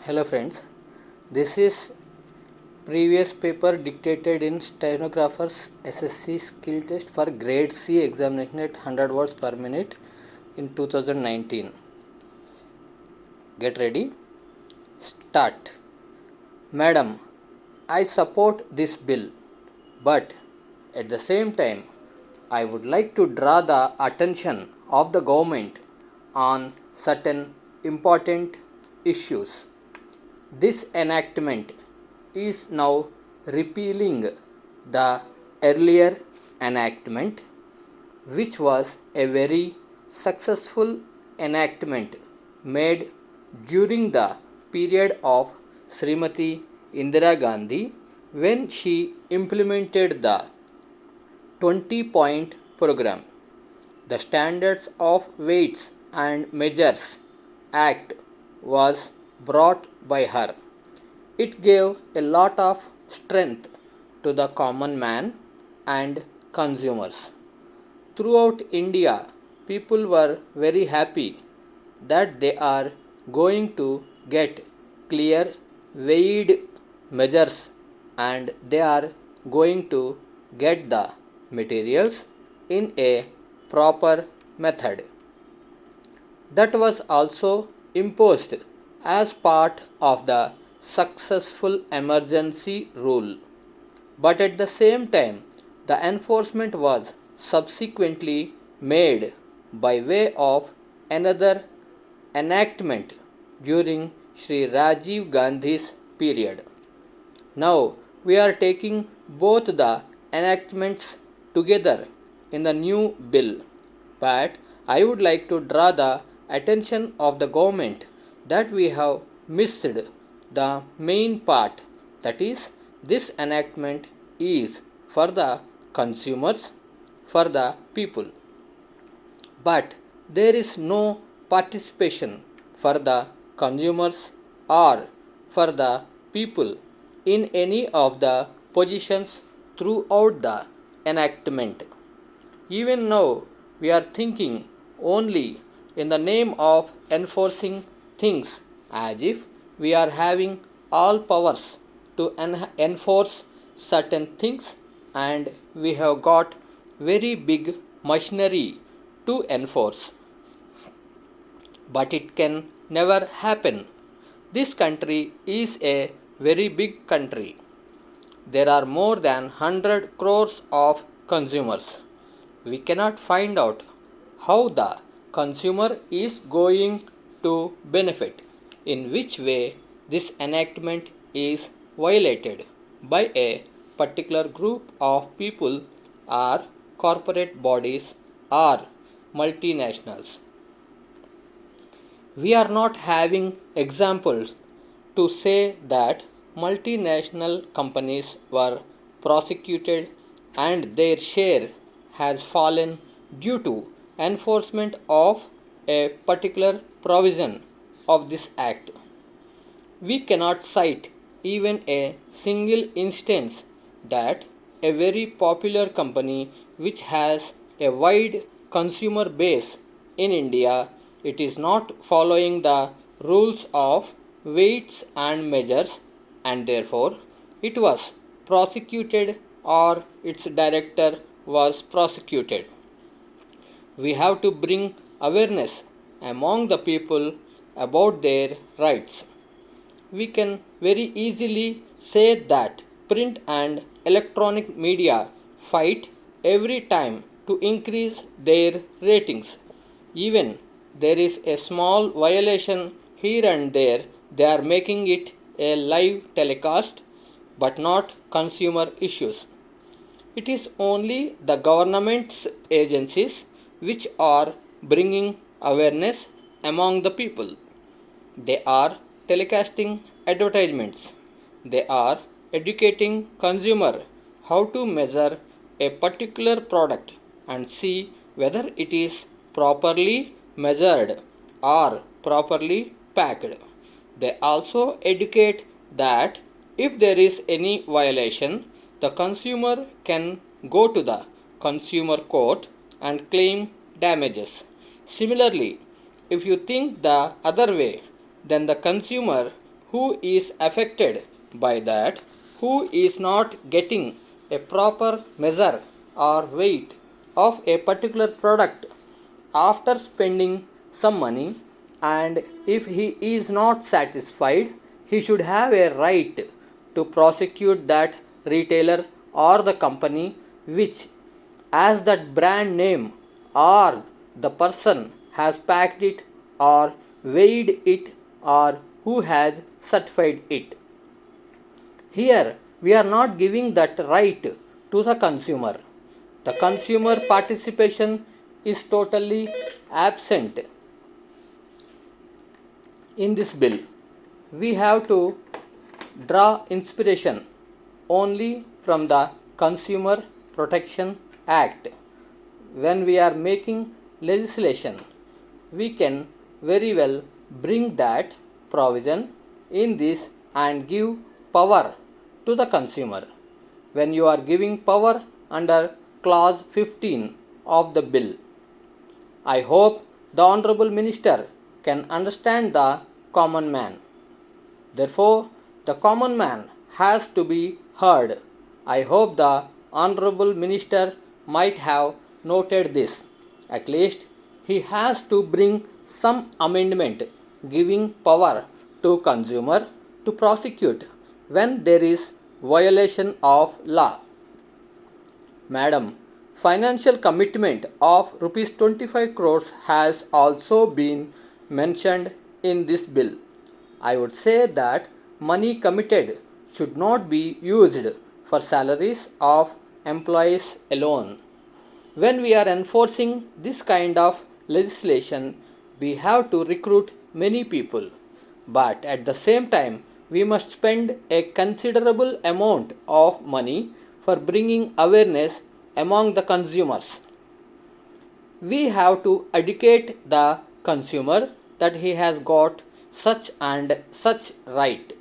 Hello friends, this is previous paper dictated in Stenographers SSC skill test for Grade C examination at 100 words per minute in 2019. Get ready. Start. Madam, I support this bill, but at the same time, I would like to draw the attention of the government on certain important issues. This enactment is now repealing the earlier enactment, which was a very successful enactment made during the period of Srimati Indira Gandhi when she implemented the 20-point program. The Standards of Weights and Measures Act was brought by her. It gave a lot of strength to the common man and consumers. Throughout India, people were very happy that they are going to get clear weighed measures and they are going to get the materials in a proper method. That was also imposed as part of the successful emergency rule. But at the same time, the enforcement was subsequently made by way of another enactment during Sri Rajiv Gandhi's period. Now we are taking both the enactments together in the new bill, but I would like to draw the attention of the government that we have missed the main part, that is, this enactment is for the consumers, for the people, but there is no participation for the consumers or for the people in any of the positions throughout the enactment. Even now, we are thinking only in the name of enforcing things as if we are having all powers to enforce certain things and we have got very big machinery to enforce. But it can never happen. This country is a very big country. There are more than 100 crores of consumers. We cannot find out how the consumer is going to benefit, in which way this enactment is violated by a particular group of people or corporate bodies or multinationals. We are not having examples to say that multinational companies were prosecuted and their share has fallen due to enforcement of a particular provision of this act. We cannot cite even a single instance that a very popular company which has a wide consumer base in India, it is not following the rules of weights and measures and therefore it was prosecuted or its director was prosecuted. We have to bring awareness among the people about their rights. We can very easily say that print and electronic media fight every time to increase their ratings. Even there is a small violation here and there, they are making it a live telecast but not consumer issues. It is only the government's agencies which are bringing awareness among the people. They are telecasting advertisements. They are educating consumer how to measure a particular product and see whether it is properly measured or properly packed. They also educate that if there is any violation, the consumer can go to the consumer court and claim damages. Similarly, if you think the other way, then the consumer who is affected by that, who is not getting a proper measure or weight of a particular product after spending some money, and if he is not satisfied, he should have a right to prosecute that retailer or the company which, as that brand name or the person has packed it or weighed it or who has certified it. Here we are not giving that right to the consumer. The consumer participation is totally absent in this bill. We have to draw inspiration only from the Consumer Protection Act. When we are making legislation, we can very well bring that provision in this and give power to the consumer. When you are giving power under clause 15 of the bill, I hope the Honorable Minister can understand the common man. Therefore, the common man has to be heard. I hope the Honorable Minister might have noted this. At least he has to bring some amendment giving power to consumer to prosecute when there is violation of law. Madam, financial commitment of rupees 25 crores has also been mentioned in this bill. I would say that money committed should not be used for salaries of employees alone. When we are enforcing this kind of legislation, we have to recruit many people, but at the same time, we must spend a considerable amount of money for bringing awareness among the consumers. We have to educate the consumer that he has got such and such right.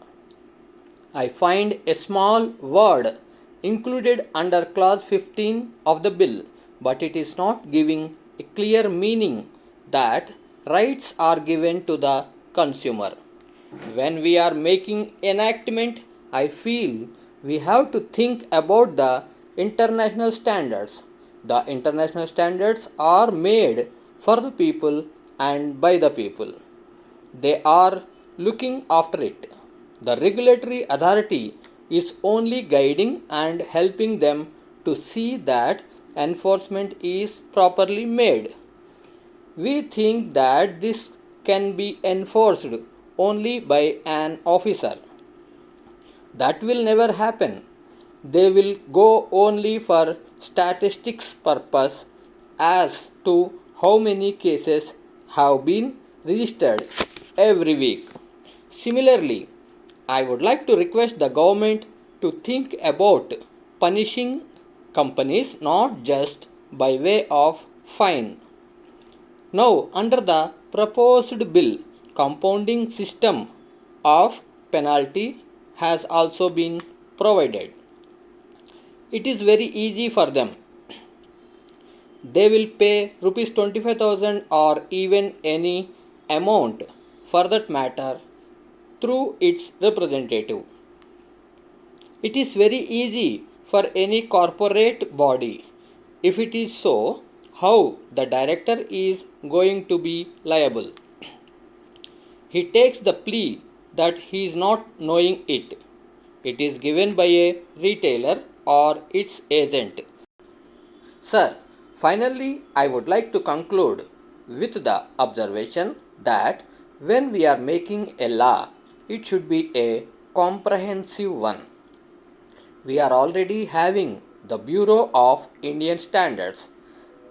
I find a small word included under clause 15 of the bill, but it is not giving a clear meaning that rights are given to the consumer. When we are making enactment, I feel we have to think about the international standards. The international standards are made for the people and by the people. They are looking after it. The regulatory authority is only guiding and helping them to see that enforcement is properly made. We think that this can be enforced only by an officer. That will never happen. They will go only for statistics purpose as to how many cases have been registered every week. Similarly, I would like to request the government to think about punishing companies not just by way of fine. Now, under the proposed bill, compounding system of penalty has also been provided. It is very easy for them. They will pay rupees 25,000 or even any amount for that matter through its representative. It is very easy for any corporate body. If it is so, how the director is going to be liable? He takes the plea that he is not knowing it. It is given by a retailer or its agent. Sir, finally, I would like to conclude with the observation that when we are making a law, it should be a comprehensive one. We are already having the Bureau of Indian Standards.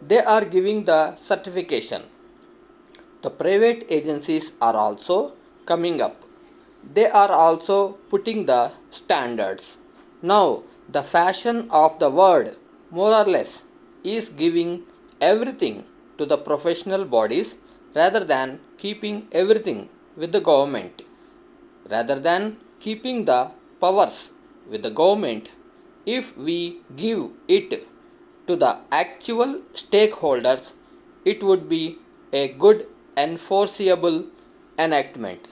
They are giving the certification. The private agencies are also coming up. They are also putting the standards. Now, the fashion of the world, more or less, is giving everything to the professional bodies rather than keeping everything with the government. Rather than keeping the powers with the government, if we give it to the actual stakeholders, it would be a good enforceable enactment.